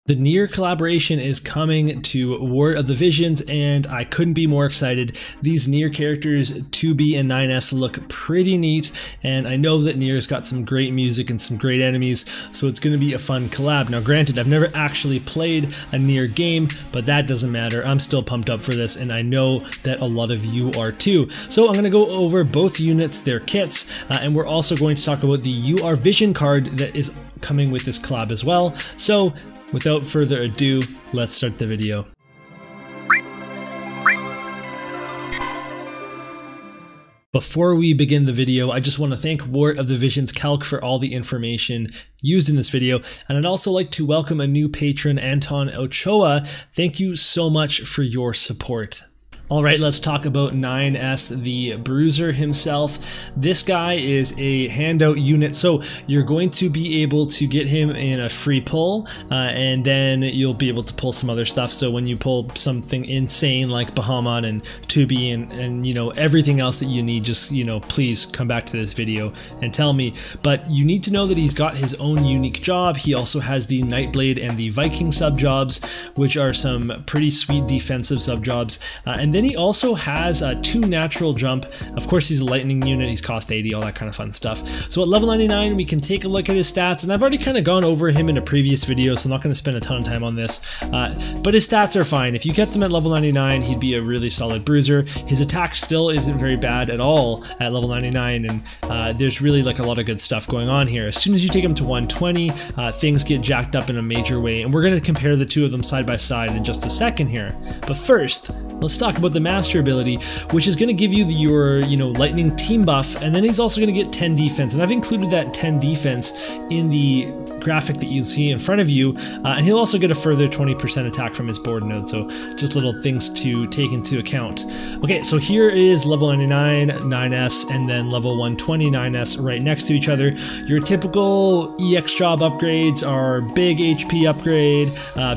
The Nier collaboration is coming to War of the Visions, and I couldn't be more excited. These Nier characters, 2B and 9S, look pretty neat, and I know that Nier's got some great music and some great enemies, so it's going to be a fun collab. Now granted, I've never actually played a Nier game, but that doesn't matter. I'm still pumped up for this, and I know that a lot of you are too. So I'm going to go over both units, their kits, and we're also going to talk about the UR Vision card that is coming with this collab as well. So without further ado, let's start the video. Before we begin the video, I just want to thank War of the Visions Calc for all the information used in this video, and I'd also like to welcome a new patron, Anton Ochoa. Thank you so much for your support. Alright, let's talk about 9S, the Bruiser himself. This guy is a handout unit, so you're going to be able to get him in a free pull, and then you'll be able to pull some other stuff. So when you pull something insane like Bahamut and 2B and you know, everything else that you need, just, you know, please come back to this video and tell me. But you need to know that he's got his own unique job. He also has the Nightblade and the Viking sub jobs, which are some pretty sweet defensive sub jobs, and then he also has a 2 natural jump. Of course, he's a lightning unit, he's cost 80, all that kind of fun stuff. So at level 99, we can take a look at his stats, and I've already kind of gone over him in a previous video, so I'm not going to spend a ton of time on this. But his stats are fine. If you kept them at level 99, he'd be a really solid bruiser. His attack still isn't very bad at all at level 99, and there's really like a lot of good stuff going on here. As soon as you take him to 120, things get jacked up in a major way, and we're going to compare the two of them side by side in just a second here. But first, let's talk about the master ability, which is going to give you your, you know, lightning team buff, and then he's also going to get 10 defense, and I've included that 10 defense in the graphic that you see in front of you, and he'll also get a further 20% attack from his board node, so just little things to take into account. Okay, so here is level 99 9S and then level 120 9S right next to each other. Your typical EX job upgrades are big HP upgrade,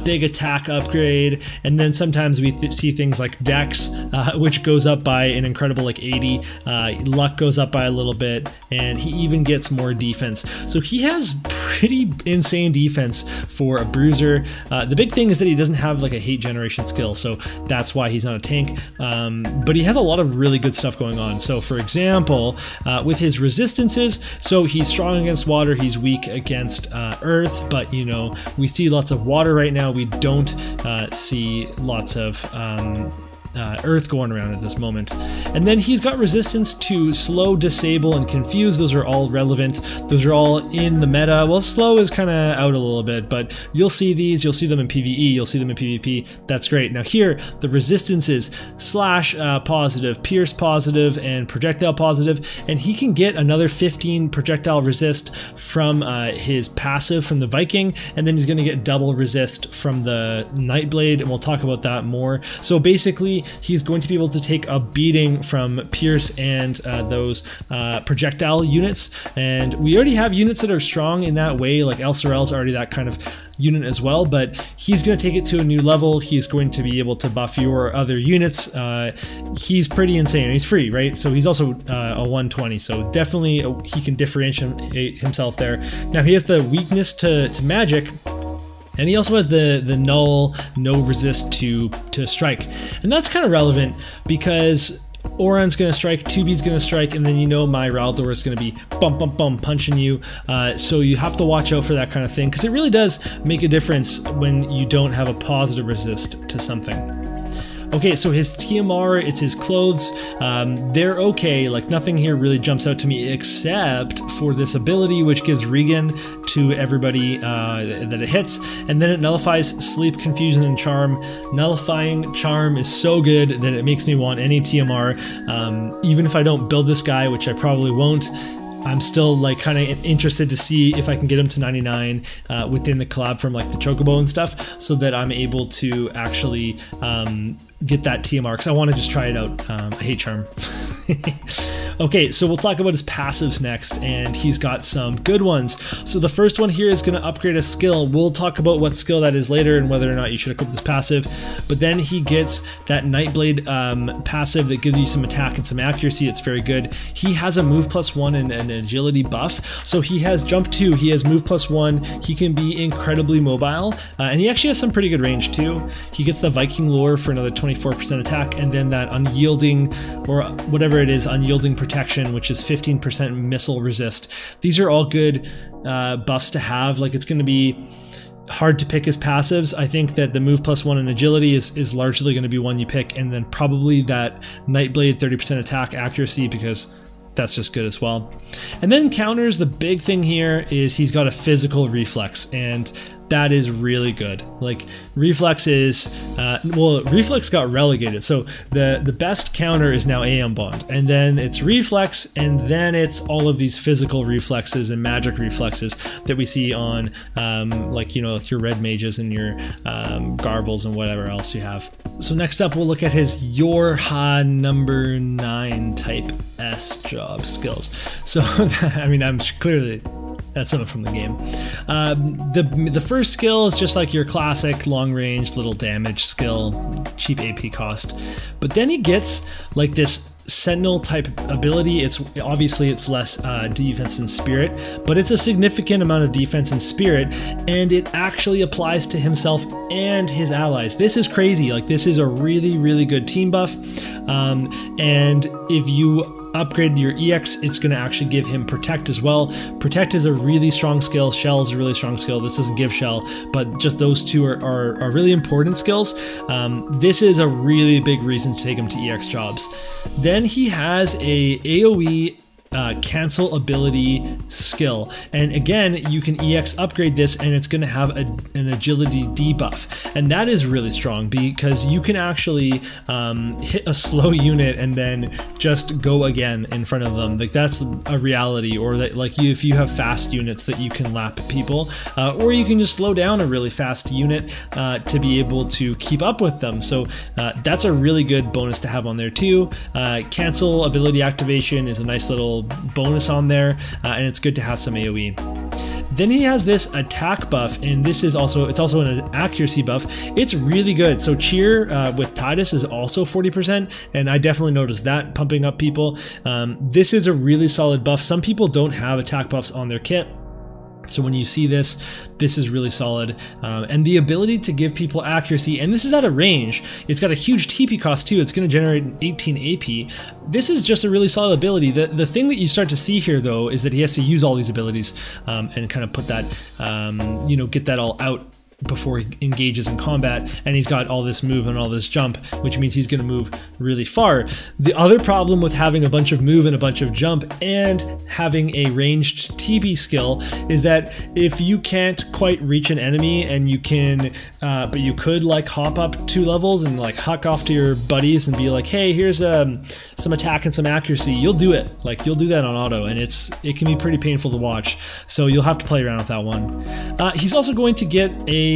big attack upgrade, and then sometimes we see things like Dex, which goes up by an incredible like 80, luck goes up by a little bit, and he even gets more defense. So he has pretty insane defense for a bruiser. The big thing is that he doesn't have like a hate generation skill, so that's why he's not a tank, but he has a lot of really good stuff going on. So for example, with his resistances, so he's strong against water, he's weak against earth, but you know, we see lots of water right now, we don't see lots of earth going around at this moment. And then he's got resistance to slow, disable, and confuse. Those are all relevant. Those are all in the meta. Well, slow is kind of out a little bit, but you'll see these. You'll see them in PvE. You'll see them in PvP. That's great. Now here, the resistance is slash positive, pierce positive, and projectile positive, and he can get another 15 projectile resist from his passive from the Viking, and then he's going to get double resist from the Nightblade, and we'll talk about that more. So basically, he's going to be able to take a beating from Pierce and those projectile units, and we already have units that are strong in that way, like LCRL's already that kind of unit as well, but he's going to take it to a new level. He's going to be able to buff your other units. He's pretty insane, and he's free, right? So he's also a 120, so definitely he can differentiate himself there. Now he has the weakness to magic, and he also has the null, no resist to strike. And that's kind of relevant because Oran's gonna strike, 2B's gonna strike, and then you know my Raldor is gonna be bump, bump, bump, punching you. So you have to watch out for that kind of thing, because it really does make a difference when you don't have a positive resist to something. Okay, so his TMR, it's his clothes, they're okay, like nothing here really jumps out to me except for this ability which gives regen to everybody that it hits, and then it nullifies sleep, confusion, and charm. Nullifying charm is so good that it makes me want any TMR, even if I don't build this guy, which I probably won't. I'm still like kind of interested to see if I can get him to 99 within the collab from like the Chocobo and stuff, so that I'm able to actually get that TMR, because I want to just try it out. I hate charm. Okay, so we'll talk about his passives next, and he's got some good ones. So the first one here is going to upgrade a skill. We'll talk about what skill that is later and whether or not you should equip this passive. But then he gets that Nightblade passive that gives you some attack and some accuracy. It's very good. He has a move +1 and an agility buff. So he has jump 2, he has move +1, he can be incredibly mobile, and he actually has some pretty good range too. He gets the Viking lore for another 24% attack, and then that unyielding, or whatever it is, unyielding protection, which is 15% missile resist. These are all good buffs to have. Like, it's going to be hard to pick his passives. I think that the move +1 and agility is largely going to be one you pick, and then probably that Nightblade 30% attack accuracy, because that's just good as well. And then counters, the big thing here is he's got a physical reflex, and that is really good. Like, reflex is, well, reflex got relegated. So the best counter is now Aeon Bond, and then it's reflex, and then it's all of these physical reflexes and magic reflexes that we see on, like, you know, like your red mages and your Garbles and whatever else you have. So next up, we'll look at his Yorha number 9 type S job skills. So, I mean, I'm clearly, that's something from the game. The first skill is just like your classic long range little damage skill, cheap AP cost. But then he gets like this Sentinel type ability. It's obviously it's less defense and spirit, but it's a significant amount of defense and spirit, and it actually applies to himself and his allies. This is crazy. Like, this is a really, really good team buff, and if you upgrade your EX, it's going to actually give him Protect as well. Protect is a really strong skill. Shell is a really strong skill. This doesn't give Shell, but just those two are really important skills. This is a really big reason to take him to EX jobs. Then he has a AoE cancel ability skill, and again, you can EX upgrade this, and it's going to have an agility debuff, and that is really strong because you can actually hit a slow unit and then just go again in front of them. Like, that's a reality. Or that, like, if you have fast units, that you can lap people, or you can just slow down a really fast unit to be able to keep up with them. So that's a really good bonus to have on there too. Cancel ability activation is a nice little bonus on there, and it's good to have some AoE. Then he has this attack buff, and this is also, it's also an accuracy buff. It's really good. So cheer with Tidus is also 40%, and I definitely noticed that pumping up people. This is a really solid buff. Some people don't have attack buffs on their kit, so when you see this, this is really solid. And the ability to give people accuracy, and this is at a range, it's got a huge TP cost too. It's going to generate 18 AP. This is just a really solid ability. The thing that you start to see here, though, is that he has to use all these abilities and kind of put that, you know, get that all out before he engages in combat, and he's got all this move and all this jump, which means he's going to move really far. The other problem with having a bunch of move and a bunch of jump and having a ranged TP skill is that if you can't quite reach an enemy, and you can, but you could like hop up 2 levels and like huck off to your buddies and be like, hey, here's some attack and some accuracy, you'll do it. Like, you'll do that on auto, and it can be pretty painful to watch. So you'll have to play around with that one. He's also going to get a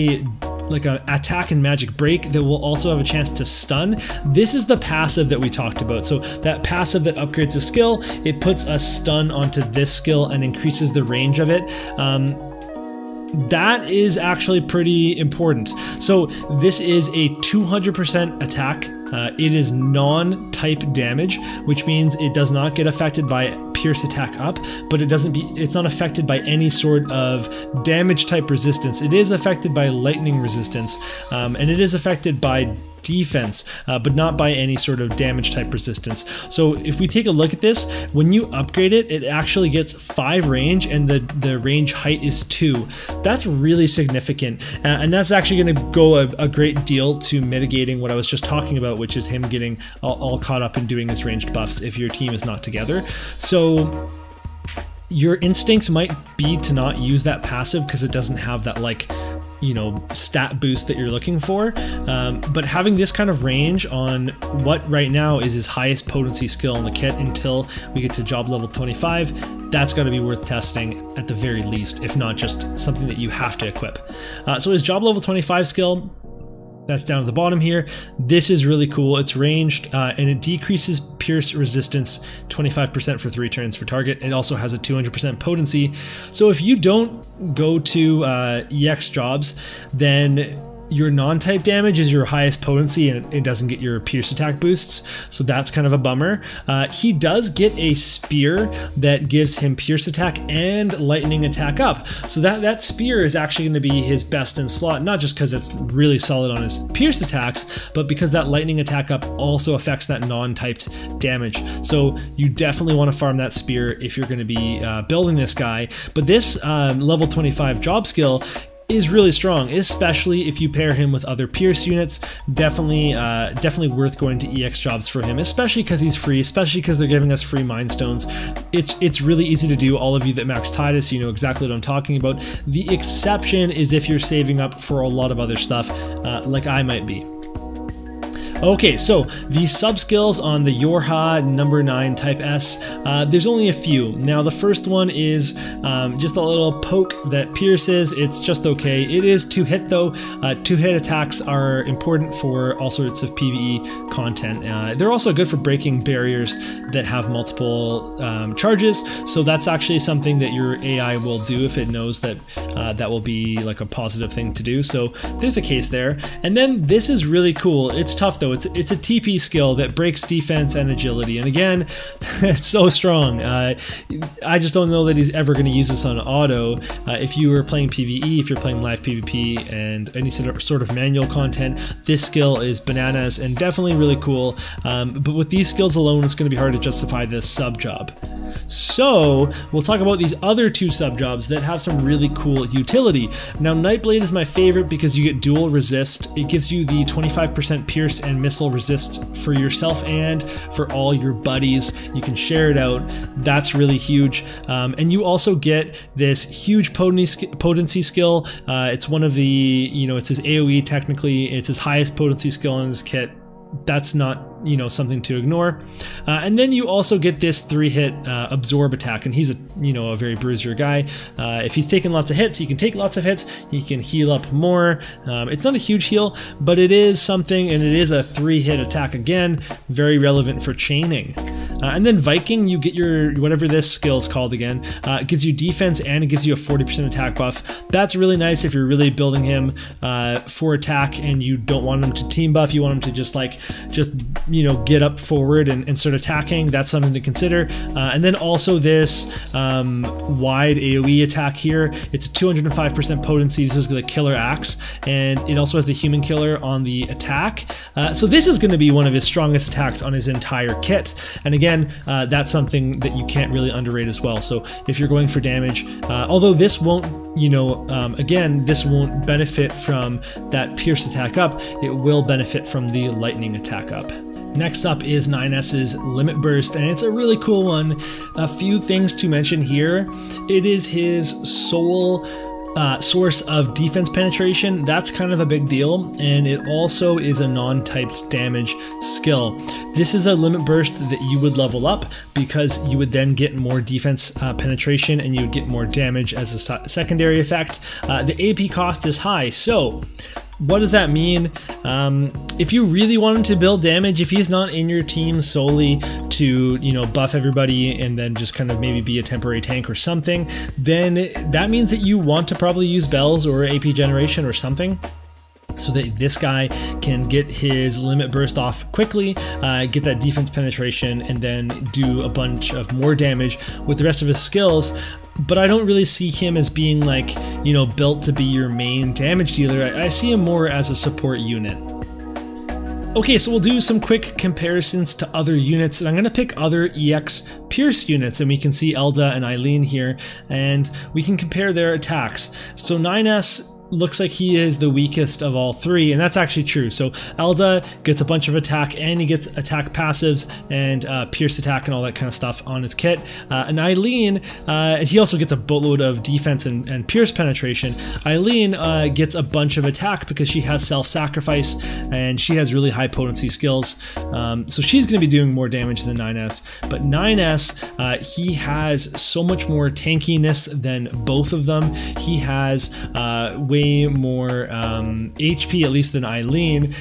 attack and magic break that will also have a chance to stun. This is the passive that we talked about. So that passive that upgrades a skill, it puts a stun onto this skill and increases the range of it. That is actually pretty important. So this is a 200% attack. It is non-type damage, which means it does not get affected by pierce attack up, but it's not affected by any sort of damage type resistance. It is affected by lightning resistance, and it is affected by defense, but not by any sort of damage type resistance. So if we take a look at this, when you upgrade it, it actually gets 5 range, and the range height is 2. That's really significant, and that's actually going to go a great deal to mitigating what I was just talking about, which is him getting all caught up in doing his ranged buffs if your team is not together. So your instinct might be to not use that passive because it doesn't have that, like, you know, stat boost that you're looking for, but having this kind of range on what right now is his highest potency skill in the kit until we get to job level 25, that's got to be worth testing at the very least, if not just something that you have to equip. So his job level 25 skill, That's down at the bottom here. This is really cool. It's ranged and it decreases pierce resistance 25% for 3 turns for target. It also has a 200% potency. So if you don't go to EX jobs, then your non-type damage is your highest potency and it doesn't get your pierce attack boosts, so that's kind of a bummer. He does get a spear that gives him pierce attack and lightning attack up, so that spear is actually going to be his best in slot, not just because it's really solid on his pierce attacks, but because that lightning attack up also affects that non-typed damage. So you definitely want to farm that spear if you're going to be building this guy. But this level 25 job skill is really strong, especially if you pair him with other Pierce units. Definitely worth going to EX jobs for him, especially because he's free, especially because they're giving us free Mind Stones. It's really easy to do. All of you that max Titus, you know exactly what I'm talking about. The exception is if you're saving up for a lot of other stuff, like I might be. Okay, so the sub-skills on the Yorha number 9 type S, there's only a few. Now the first one is just a little poke that pierces. It's just okay. It is 2-hit though. 2-hit attacks are important for all sorts of PvE content. They're also good for breaking barriers that have multiple charges, so that's actually something that your AI will do if it knows that that will be like a positive thing to do. So there's a case there. And then this is really cool. It's tough though. It's a TP skill that breaks defense and agility, and again, it's so strong. I just don't know that he's ever going to use this on auto. If you were playing PvE, if you're playing live PvP and any sort of manual content, this skill is bananas and definitely really cool. But with these skills alone, it's going to be hard to justify this sub job. So we'll talk about these other 2 sub jobs that have some really cool utility. Now Nightblade is my favorite because you get dual resist. It gives you the 25% pierce and missile resist for yourself and for all your buddies. You can share it out. That's really huge. And you also get this huge potency skill. It's one of the, you know, it's his AoE technically. It's his highest potency skill in his kit. That's not, you know, something to ignore. And then you also get this 3-hit absorb attack, and he's a, you know, a very bruiser guy. If he's taking lots of hits, he can take lots of hits. He can heal up more. It's not a huge heal, but it is something, and it is a 3-hit attack again, very relevant for chaining. And then Viking, you get your whatever this skill is called again. It gives you defense and it gives you a 40% attack buff. That's really nice if you're really building him for attack and you don't want him to team buff. You want him to just you know, get up forward and start attacking. That's something to consider. And then also this wide AoE attack here. It's a 205% potency. This is the killer axe, and it also has the human killer on the attack. So this is going to be one of his strongest attacks on his entire kit. And again, that's something that you can't really underrate as well. So if you're going for damage, although this won't, you know, again, this won't benefit from that pierce attack up, it will benefit from the lightning attack up. Next up is 9S's Limit Burst, and it's a really cool one. A few things to mention here. It is his sole source of defense penetration. That's kind of a big deal, and it also is a non-typed damage skill. This is a limit burst that you would level up because you would then get more defense penetration and you would get more damage as a secondary effect. The AP cost is high, so what does that mean? If you really want him to build damage, if he's not in your team solely to, you know, buff everybody and then just kind of maybe be a temporary tank or something, then that means that you want to probably use bells or AP generation or something, so that this guy can get his limit burst off quickly, get that defense penetration, and then do a bunch of more damage with the rest of his skills. But I don't really see him as being like, you know, built to be your main damage dealer. I see him more as a support unit. Okay, so we'll do some quick comparisons to other units, and I'm going to pick other EX Pierce units, and we can see Elda and Eileen here, and we can compare their attacks. So 9S looks like he is the weakest of all 3, and that's actually true. So Elda gets a bunch of attack, and he gets attack passives and pierce attack and all that kind of stuff on his kit. And Eileen, he also gets a boatload of defense and pierce penetration. Eileen gets a bunch of attack because she has self-sacrifice and she has really high potency skills. So she's going to be doing more damage than 9S. But 9S, he has so much more tankiness than both of them. He has way way more HP, at least, than Eileen.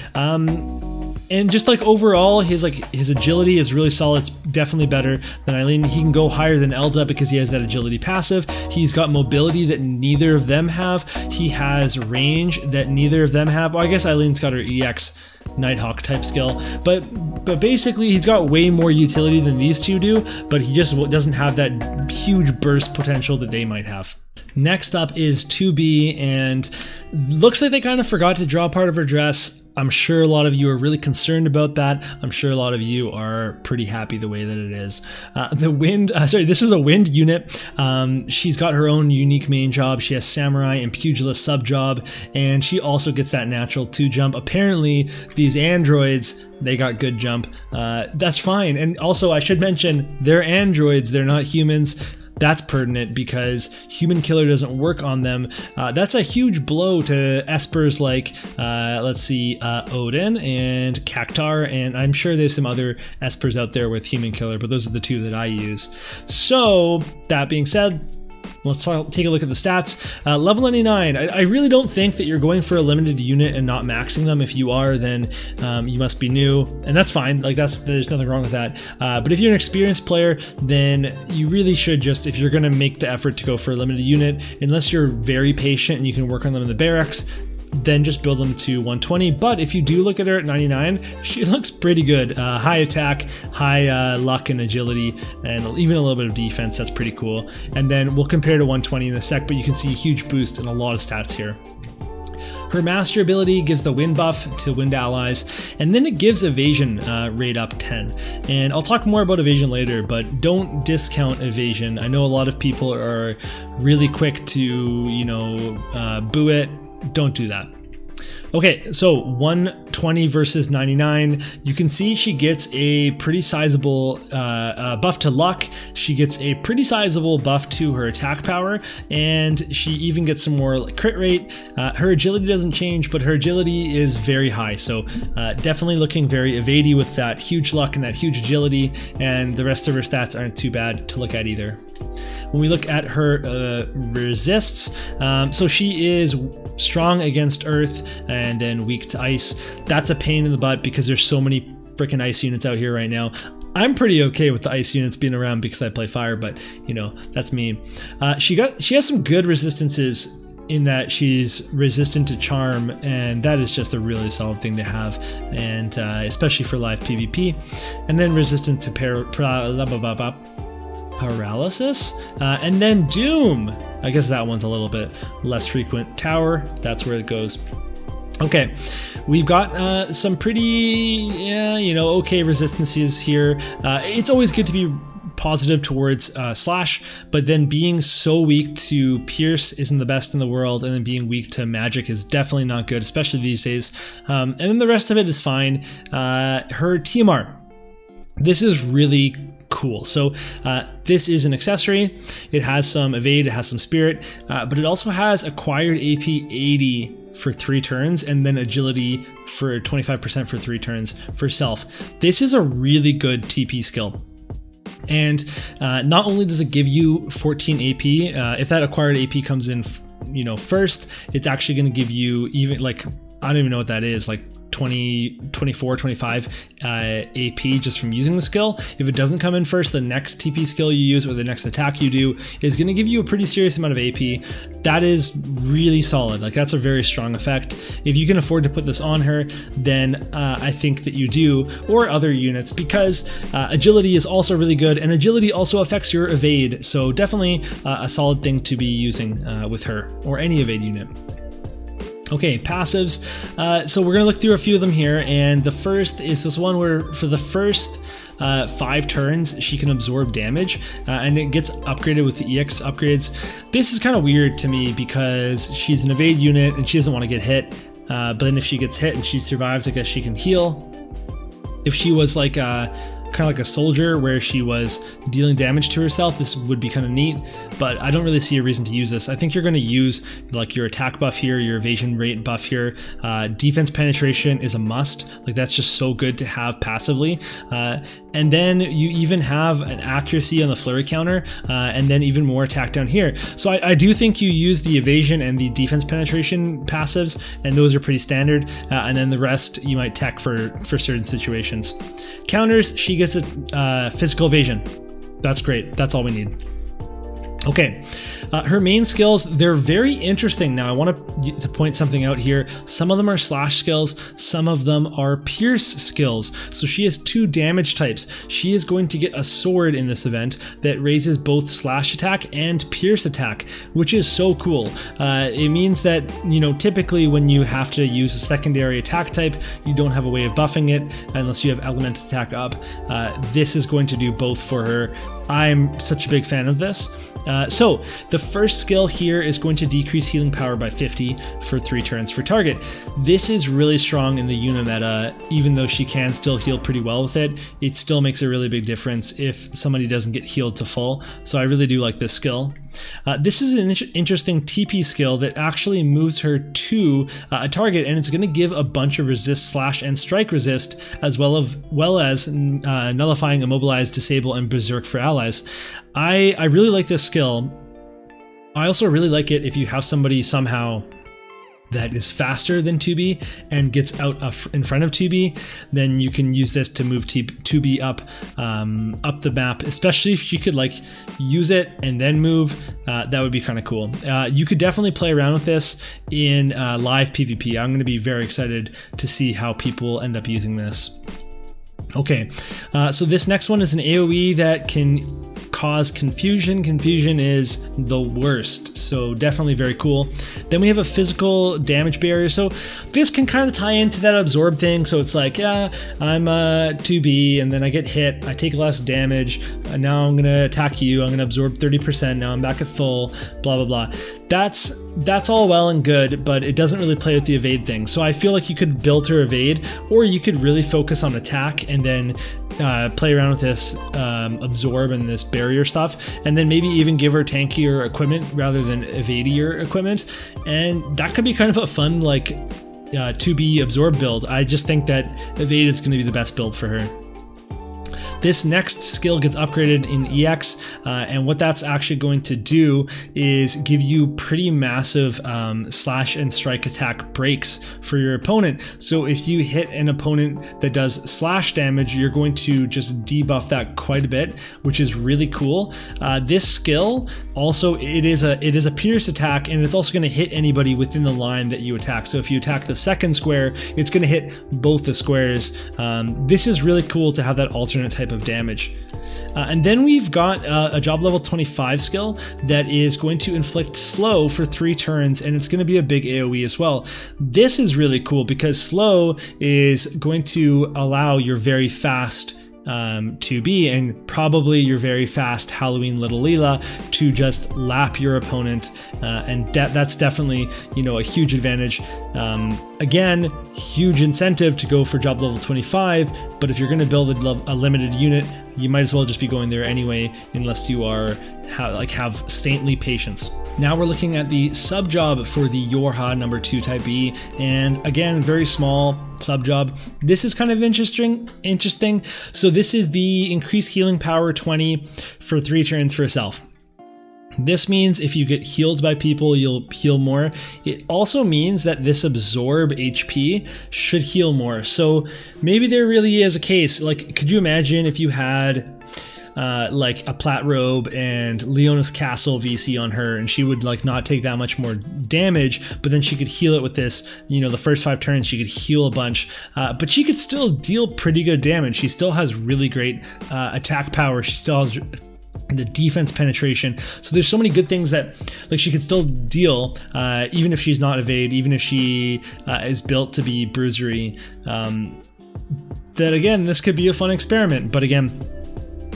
And just like overall, his agility is really solid. It's definitely better than Eileen. He can go higher than Elda because he has that agility passive. He's got mobility that neither of them have. He has range that neither of them have. Well, I guess Eileen's got her EX Nighthawk type skill, but basically he's got way more utility than these two do, but he just doesn't have that huge burst potential that they might have. Next up is 2B, and looks like they kind of forgot to draw part of her dress. I'm sure a lot of you are really concerned about that. I'm sure a lot of you are pretty happy the way that it is. This is a wind unit. She's got her own unique main job. She has samurai and pugilist sub job, and she also gets that natural 2 jump. Apparently, these androids, they got good jump. That's fine. And also, I should mention, they're androids. They're not humans. That's pertinent because human killer doesn't work on them. That's a huge blow to espers like, let's see, Odin and Cactar, and I'm sure there's some other espers out there with human killer, but those are the 2 that I use. So, that being said, let's take a look at the stats. Level 99, I really don't think that you're going for a limited unit and not maxing them. If you are, then you must be new, and that's fine. Like there's nothing wrong with that. But if you're an experienced player, then you really should just, if you're gonna make the effort to go for a limited unit, unless you're very patient and you can work on them in the barracks, then just build them to 120. But if you do look at her at 99, she looks pretty good. High attack, high luck and agility, and even a little bit of defense. That's pretty cool. And then we'll compare to 120 in a sec, but you can see a huge boost in a lot of stats here. Her master ability gives the wind buff to wind allies, and then it gives evasion rate up 10. And I'll talk more about evasion later, but don't discount evasion. I know a lot of people are really quick to, you know, boo it. Don't do that. Okay, so 120 versus 99. You can see she gets a pretty sizable buff to luck. She gets a pretty sizable buff to her attack power, and she even gets some more crit rate. Her agility doesn't change, but her agility is very high. So definitely looking very evadey with that huge luck and that huge agility, and the rest of her stats aren't too bad to look at either. When we look at her resists, so she is strong against earth and then weak to ice. That's a pain in the butt because there's so many freaking ice units out here right now. I'm pretty okay with the ice units being around because I play fire, but you know, that's me. She has some good resistances in that she's resistant to charm, and that is just a really solid thing to have, and especially for live PvP. And then resistant to paralysis, and then doom. I guess that one's a little bit less frequent. Tower, that's where it goes. Okay, we've got some pretty, you know, okay resistances here. It's always good to be positive towards slash, but then being so weak to pierce isn't the best in the world, and then being weak to magic is definitely not good, especially these days. And then the rest of it is fine. Her TMR, this is really cool. So this is an accessory. It has some evade, it has some spirit, but it also has acquired AP 80 for 3 turns, and then agility for 25% for 3 turns for self. This is a really good TP skill. And not only does it give you 14 AP, if that acquired AP comes in, you know, first, it's actually going to give you even like, I don't even know what that is, like 20, 24, 25 AP just from using the skill. If it doesn't come in first, the next TP skill you use or the next attack you do is going to give you a pretty serious amount of AP. That is really solid. Like, that's a very strong effect. If you can afford to put this on her, then I think that you do, or other units, because agility is also really good, and agility also affects your evade. So definitely a solid thing to be using with her or any evade unit. Okay, passives. So we're gonna look through a few of them here, and the first is this one where for the first 5 turns she can absorb damage, and it gets upgraded with the EX upgrades. This is kind of weird to me because she's an evade unit and she doesn't want to get hit, but then if she gets hit and she survives, I guess she can heal. If she was like kind of like a soldier where she was dealing damage to herself, this would be kind of neat. but I don't really see a reason to use this. I think you're going to use like your attack buff here, your evasion rate buff here. Defense penetration is a must. Like that's just so good to have passively. And then you even have an accuracy on the flurry counter, and then even more attack down here. So I do think you use the evasion and the defense penetration passives, and those are pretty standard. And then the rest you might tech for certain situations. Counters, she gets a physical evasion. That's great. That's all we need. Okay, her main skills, they're very interesting. Now I want to point something out here. Some of them are slash skills, some of them are pierce skills. So she has 2 damage types. She is going to get a sword in this event that raises both slash attack and pierce attack, which is so cool. It means that, you know, typically when you have to use a secondary attack type, you don't have a way of buffing it unless you have element attack up. This is going to do both for her. I'm such a big fan of this. So the first skill here is going to decrease healing power by 50 for 3 turns for target. This is really strong in the Yuna meta. Even though she can still heal pretty well with it, it still makes a really big difference if somebody doesn't get healed to full. So I really do like this skill. This is an interesting TP skill that actually moves her to a target, and it's going to give a bunch of resist, slash, and strike resist, as well as nullifying, immobilize, disable, and berserk for allies. I really like this skill. I also really like it if you have somebody somehow that is faster than 2B and gets out in front of 2B, then you can use this to move 2B up the map, especially if you could like use it and then move. That would be kind of cool. You could definitely play around with this in live PvP. I'm going to be very excited to see how people end up using this. Okay, so this next one is an AoE that can cause confusion. Confusion is the worst, so definitely very cool. Then we have a physical damage barrier, so this can kind of tie into that absorb thing. So it's like, yeah, I'm 2B and then I get hit, I take less damage, and now I'm gonna attack you, I'm gonna absorb 30%, now I'm back at full, blah blah blah. That's all well and good, but it doesn't really play with the evade thing. So I feel like you could build her evade, or you could really focus on attack and then play around with this absorb and this barrier stuff, and then maybe even give her tankier equipment rather than evadier equipment, and that could be kind of a fun like 2B absorb build. I just think that evade is going to be the best build for her. This next skill gets upgraded in EX, and what that's actually going to do is give you pretty massive slash and strike attack breaks for your opponent. So if you hit an opponent that does slash damage, you're going to just debuff that quite a bit, which is really cool. This skill also, it is a pierce attack, and it's also going to hit anybody within the line that you attack. So if you attack the second square, it's going to hit both the squares. This is really cool to have that alternate type of damage. And then we've got a job level 25 skill that is going to inflict slow for 3 turns, and it's going to be a big AoE as well. This is really cool because slow is going to allow your very fast 2B and probably your very fast Halloween Little Leela to just lap your opponent, and that's definitely, you know, a huge advantage. Again, huge incentive to go for job level 25, but if you're going to build a limited unit, you might as well just be going there anyway, unless you are have saintly patience. Now we're looking at the sub job for the Yorha number 2 type B, and again, very small sub job. This is kind of interesting. So this is the increased healing power 20 for 3 turns for yourself. This means if you get healed by people, you'll heal more. It also means that this absorb HP should heal more. So maybe there really is a case, like, could you imagine if you had like a plat robe and Leona's Castle VC on her, and she would like not take that much more damage, but then she could heal it with this, you know, the first 5 turns she could heal a bunch, but she could still deal pretty good damage. She still has really great attack power. She still has the defense penetration. So there's so many good things that like she could still deal, even if she's not evade, even if she is built to be bruisery. That again, this could be a fun experiment, but again,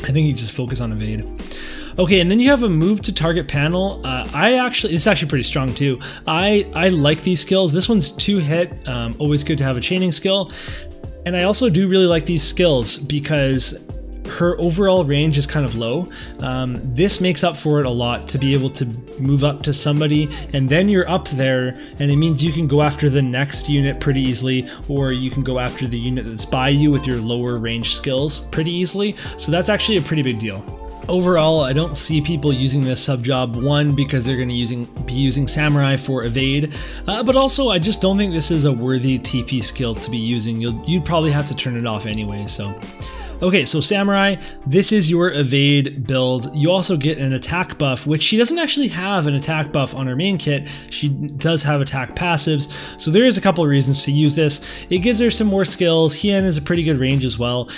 I think you just focus on evade. Okay, and then you have a move to target panel. This is actually pretty strong too. I like these skills. This one's 2 hit, always good to have a chaining skill. And I also do really like these skills because her overall range is kind of low. This makes up for it a lot to be able to move up to somebody, and then you're up there, and it means you can go after the next unit pretty easily, or you can go after the unit that's by you with your lower range skills pretty easily. So that's actually a pretty big deal. Overall, I don't see people using this sub-job, one, because they're going to be using Samurai for evade, but also I just don't think this is a worthy TP skill to be using. You'd probably have to turn it off anyway, so... Okay, so Samurai, this is your evade build. You also get an attack buff, which she doesn't actually have an attack buff on her main kit. She does have attack passives, so there is a couple of reasons to use this. It gives her some more skills. Hien is a pretty good range as well.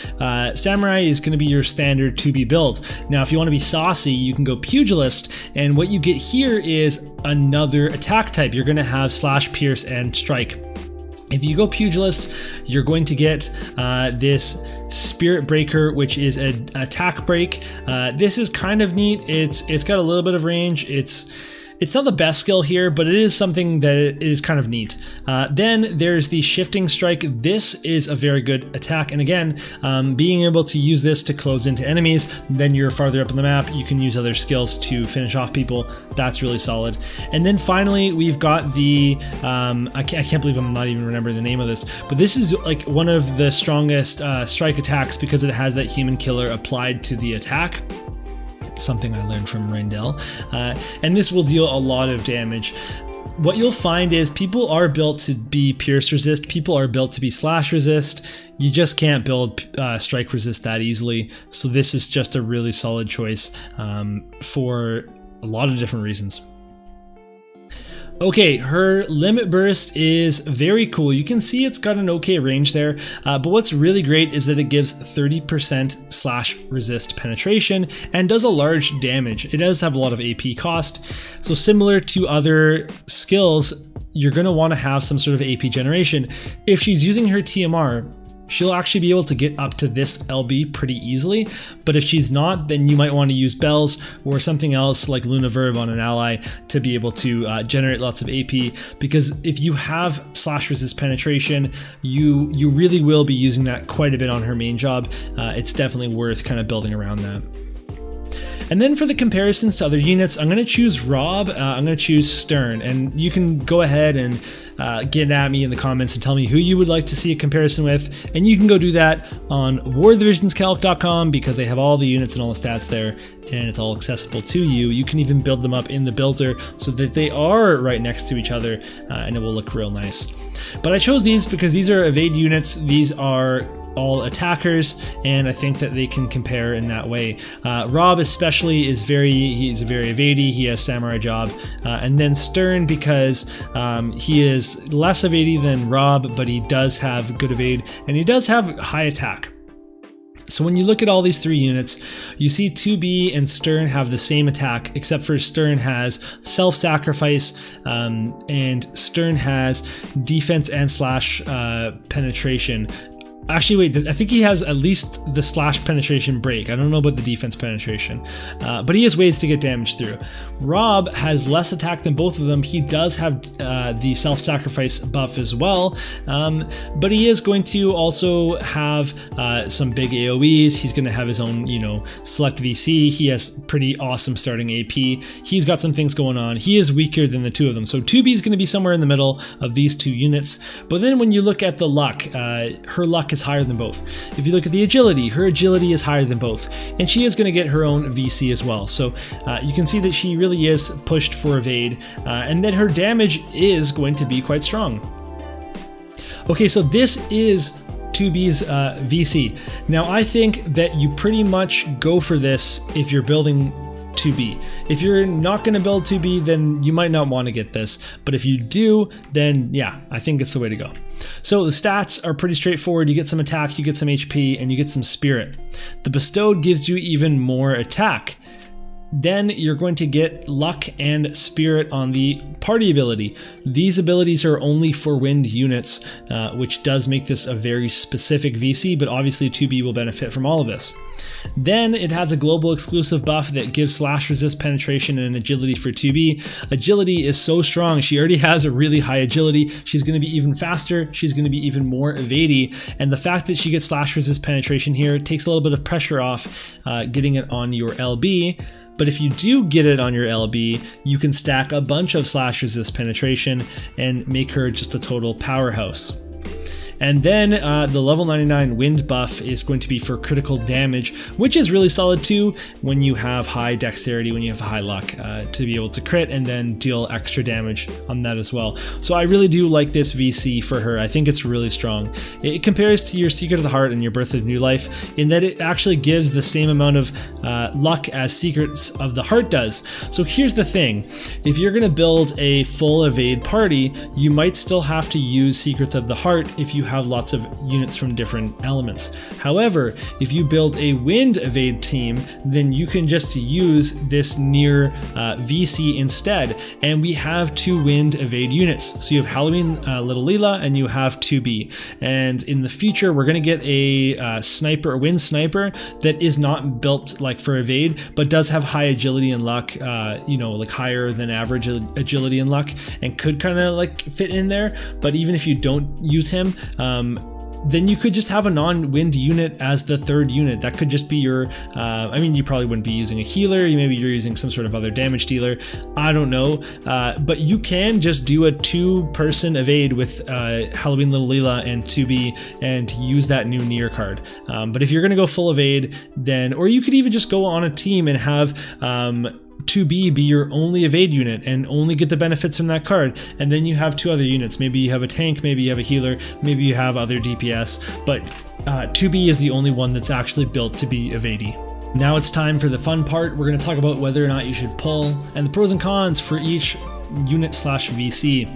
Samurai is going to be your standard 2B build. Now, if you want to be saucy, you can go Pugilist, and what you get here is another attack type. You're going to have Slash, Pierce, and Strike. If you go Pugilist, you're going to get this Spirit Breaker, which is an attack break. This is kind of neat. It's got a little bit of range. It's not the best skill here, but it is something that is kind of neat. Then there's the Shifting Strike. This is a very good attack, and again, being able to use this to close into enemies, then you're farther up on the map, you can use other skills to finish off people. That's really solid. And then finally, we've got the, I can't believe I'm not even remembering the name of this, but this is like one of the strongest strike attacks because it has that Human Killer applied to the attack. Something I learned from Rendell, and this will deal a lot of damage. What you'll find is people are built to be pierce resist, people are built to be slash resist. You just can't build strike resist that easily, so this is just a really solid choice for a lot of different reasons. Okay, her limit burst is very cool. You can see it's got an okay range there, but what's really great is that it gives 30% slash resist penetration and does a large damage. It does have a lot of AP cost, so similar to other skills, you're going to want to have some sort of AP generation. If she's using her TMR, she'll actually be able to get up to this LB pretty easily, but if she's not, then you might want to use bells or something else like Luna Verb on an ally to be able to generate lots of AP, because if you have slash resist penetration, you really will be using that quite a bit on her main job. It's definitely worth kind of building around that. And then for the comparisons to other units, I'm going to choose Rob, I'm going to choose Stern, and you can go ahead and get at me in the comments and tell me who you would like to see a comparison with, and you can go do that on warthedivisionscalc.com because they have all the units and all the stats there, and it's all accessible to you. You can even build them up in the builder so that they are right next to each other, and it will look real nice. But I chose these because these are evade units. These are all attackers, and I think that they can compare in that way. Rob especially he's very evadey, he has Samurai job, and then Stern because he is less evadey than Rob, but he does have good evade and he does have high attack. So when you look at all these three units, you see 2B and Stern have the same attack, except for Stern has self-sacrifice, and Stern has defense and slash penetration. Actually, wait, I think he has at least the slash penetration break. I don't know about the defense penetration, but he has ways to get damage through. Rob has less attack than both of them. He does have the self-sacrifice buff as well, but he is going to also have some big AoEs. He's going to have his own, select VC. He has pretty awesome starting AP. He's got some things going on. He is weaker than the two of them. So 2B is going to be somewhere in the middle of these two units. But then when you look at the luck, her luck is higher than both. If you look at the agility, her agility is higher than both, and she is going to get her own VC as well. So you can see that she really is pushed for evade, and that her damage is going to be quite strong. Okay, so this is 2B's VC. Now I think that you pretty much go for this if you're building 2B. If you're not going to build 2B, then you might not want to get this, but if you do, then yeah, I think it's the way to go. So the stats are pretty straightforward. You get some attack, you get some HP, and you get some spirit. The bestowed gives you even more attack. Then you're going to get luck and spirit on the party ability. These abilities are only for wind units, which does make this a very specific VC, but obviously 2B will benefit from all of this. Then it has a global exclusive buff that gives slash resist penetration and agility for 2B. Agility is so strong. She already has a really high agility. She's going to be even faster. She's going to be even more evadey. And the fact that she gets slash resist penetration here takes a little bit of pressure off getting it on your LB. But if you do get it on your LB, you can stack a bunch of slash resist penetration and make her just a total powerhouse. And then the level 99 wind buff is going to be for critical damage, which is really solid too when you have high dexterity, when you have high luck to be able to crit and then deal extra damage on that as well. So I really do like this VC for her. I think it's really strong. It compares to your Secret of the Heart and your Birth of New Life in that it actually gives the same amount of luck as Secrets of the Heart does. So here's the thing. If you're going to build a full evade party, you might still have to use Secrets of the Heart if you have lots of units from different elements. However, if you build a wind evade team, then you can just use this Nier VC instead, and we have 2 wind evade units. So you have Halloween Little Leela and you have 2B, and in the future we're going to get a sniper, a wind sniper that is not built like for evade, but does have high agility and luck, you know, like higher than average agility and luck, and could kind of like fit in there. But even if you don't use him, then you could just have a non-wind unit as the 3rd unit. That could just be your, I mean, you probably wouldn't be using a healer, maybe you're using some sort of other damage dealer, I don't know, but you can just do a 2-person evade with Halloween Little Leela and 2B and use that new Nier card. But if you're gonna go full evade, then, or you could even just go on a team and have 2B be your only evade unit and only get the benefits from that card, and then you have 2 other units. Maybe you have a tank, maybe you have a healer, maybe you have other DPS, but 2B is the only one that's actually built to be evadey. Now it's time for the fun part. We're going to talk about whether or not you should pull and the pros and cons for each unit slash VC.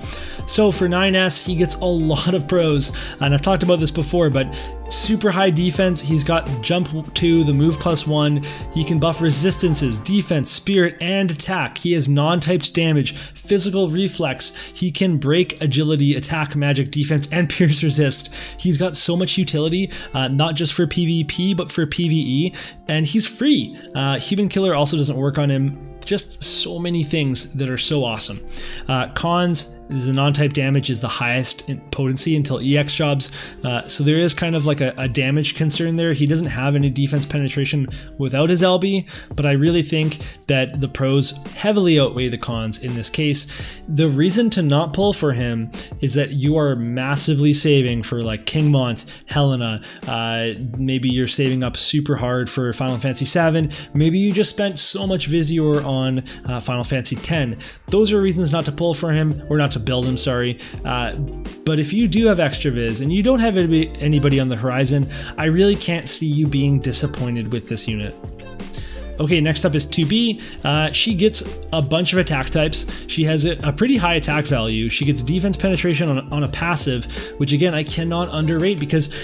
So for 9S, he gets a lot of pros, and I've talked about this before, but super high defense. He's got jump 2, the move +1. He can buff resistances, defense, spirit, and attack. He has non-typed damage, physical reflex. He can break, agility, attack, magic, defense, and pierce resist. He's got so much utility, not just for PvP, but for PvE, and he's free. Human Killer also doesn't work on him. Just so many things that are so awesome. Cons is the non-type damage is the highest in potency until EX jobs, so there is kind of like a damage concern there. He doesn't have any defense penetration without his LB, but I really think that the pros heavily outweigh the cons in this case. The reason to not pull for him is that you are massively saving for like King Mont, Helena, maybe you're saving up super hard for Final Fantasy VII, maybe you just spent so much Visior on Final Fantasy X. Those are reasons not to pull for him, or not to build him, sorry. But if you do have extra Viz and you don't have anybody on the horizon, I really can't see you being disappointed with this unit. Okay, next up is 2B. She gets a bunch of attack types. She has a pretty high attack value. She gets defense penetration on a passive, which again, I cannot underrate because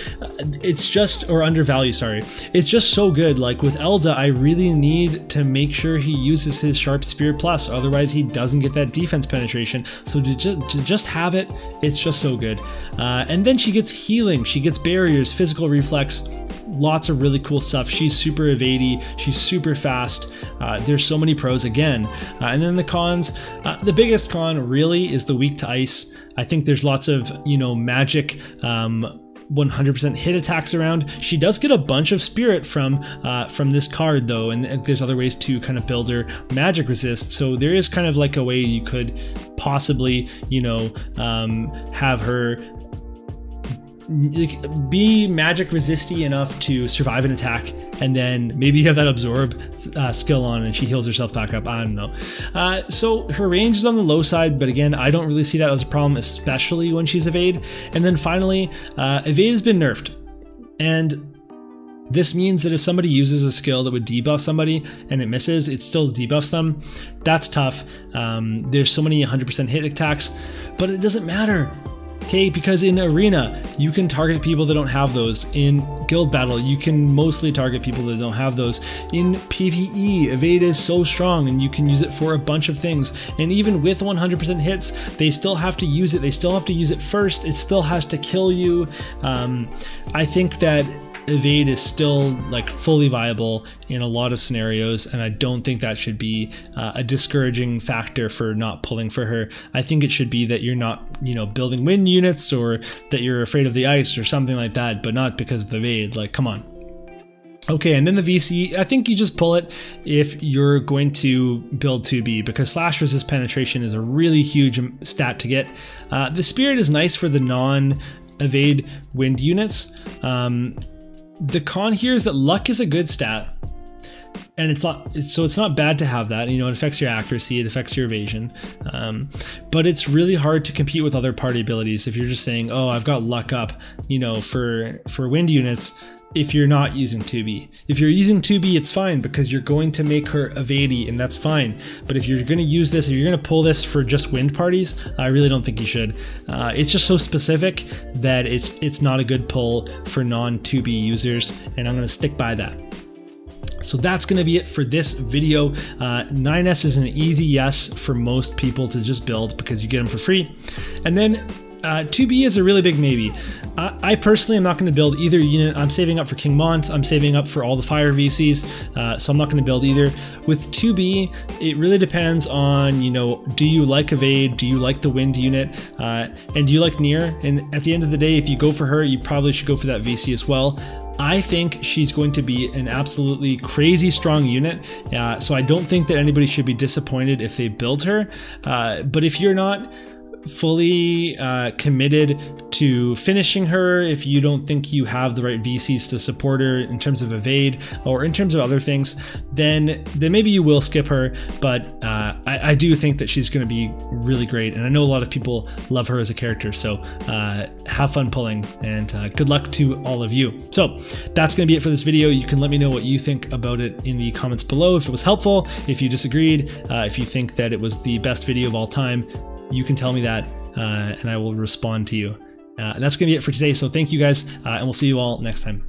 it's just, or undervalue, sorry. It's just so good. Like with Elda, I really need to make sure he uses his Sharp Spear Plus, otherwise he doesn't get that defense penetration. So to just have it, it's just so good. And then she gets healing. She gets barriers, physical reflex, lots of really cool stuff. She's super evadey, she's super fast. There's so many pros again. And then the cons, the biggest con really is the weak to ice. I think there's lots of, you know, magic 100% hit attacks around. She does get a bunch of spirit from this card though, and there's other ways to kind of build her magic resist. So there is kind of like a way you could possibly, you know, have her be magic resisty enough to survive an attack, and then maybe you have that absorb skill on and she heals herself back up. I don't know. So her range is on the low side, but again, I don't really see that as a problem, especially when she's evade. And then finally, evade has been nerfed, and this means that if somebody uses a skill that would debuff somebody and it misses, it still debuffs them. That's tough. There's so many 100% hit attacks, but it doesn't matter. Okay, because in Arena, you can target people that don't have those. In Guild Battle, you can mostly target people that don't have those. In PvE, Evade is so strong and you can use it for a bunch of things. And even with 100% hits, they still have to use it. They still have to use it first. It still has to kill you. I think that Evade is still like fully viable in a lot of scenarios, and I don't think that should be a discouraging factor for not pulling for her. I think it should be that you're not, you know, building wind units, or that you're afraid of the ice or something like that, but not because of the Evade. Like, come on. Okay, and then the VC, I think you just pull it if you're going to build 2B, because slash resist penetration is a really huge stat to get. The Spirit is nice for the non-evade wind units. The con here is that luck is a good stat, and it's not bad to have that. You know, it affects your accuracy, it affects your evasion, but it's really hard to compete with other party abilities if you're just saying, oh, I've got luck up, you know, for wind units. If you're not using 2B. If you're using 2B, it's fine because you're going to make her evadey, and that's fine. But if you're going to use this, if you're going to pull this for just wind parties, I really don't think you should. It's just so specific that it's not a good pull for non-2B users, and I'm going to stick by that. So that's going to be it for this video. 9S is an easy yes for most people to just build because you get them for free. And then 2B is a really big maybe. I personally am not going to build either unit. I'm saving up for King Mont. I'm saving up for all the fire VCs, so I'm not going to build either. With 2B, it really depends on, you know, do you like Evade? Do you like the wind unit? And do you like Nier? And at the end of the day, if you go for her, you probably should go for that VC as well. I think she's going to be an absolutely crazy strong unit, so I don't think that anybody should be disappointed if they build her. But if you're not fully committed to finishing her, if you don't think you have the right VCs to support her in terms of evade or in terms of other things, then maybe you will skip her. But I do think that she's going to be really great, and I know a lot of people love her as a character, so have fun pulling, and good luck to all of you. So that's going to be it for this video. You can let me know what you think about it in the comments below, if it was helpful, if you disagreed, if you think that it was the best video of all time. You can tell me that, and I will respond to you. That's going to be it for today, so thank you guys, and we'll see you all next time.